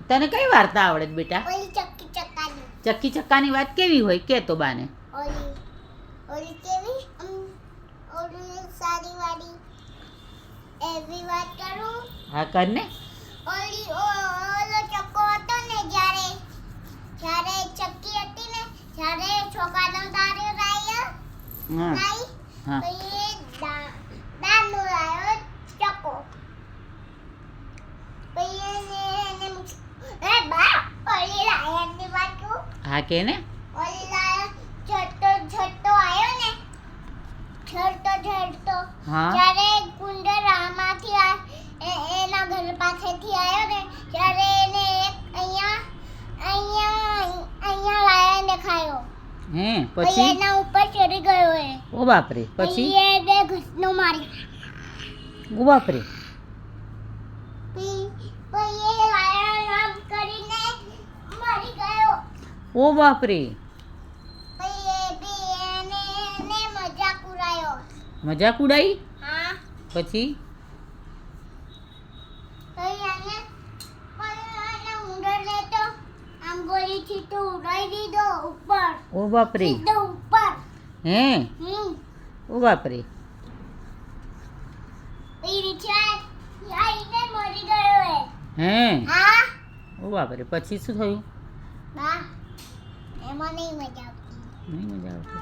તને કઈ વાર્તા આવડે છે બેટા? ઓલી ચક્કી ચક્કાની. ચક્કી ચક્કાની વાત કેવી હોય કે તો બાને? ઓલી ઓલી કેવી ઓલી સારી વાળી એવી વાત કરું. હા કર ને. ઓલી ઓલો ચક્કો હતો ને જ્યારે જ્યારે ચક્કી હતી ને ત્યારે છોકરાનો દારૂ લાયો હા લાઈ હા તો એ દારૂ લાયો ચક્કો પછી એને એ બા ઓલી લાયરની વાત કહું. હા કે ને. ઓલી લાયો ઝટતો આયો ને ઝટતો હા જ્યારે કુંડર આમાંથી એના ઘર પાસેથી આવ્યો ને ત્યારે એને એક અહીંયા લાયને ખાયો. હે પછી પછી? એના ઉપર ચડી ગયો એ. ઓ બાપરે. પછી? એ બે ઘસનો મારી. ઓ બાપરે. પછી એ લાયન આમ કરીને મરી ગયો. ઓ બાપરે. પછી એ બી એને મજાક ઉડાયો. મજાક ઉડાઈ? હા પછી? પછી એને ઉંદર લેતો આમ ગોળીથી તો ઉડાઈ દીધો ઉપર. ઓ બાપરે. સીધો ઉપર. હે ઓ બાપરે. પછી નીચે આવીને મરી ગયો એ. હે હા ઓ બાપરે. પછી શું થયું? બા એમાં નહીં મજા આવતી. નહીં મજા આવતી.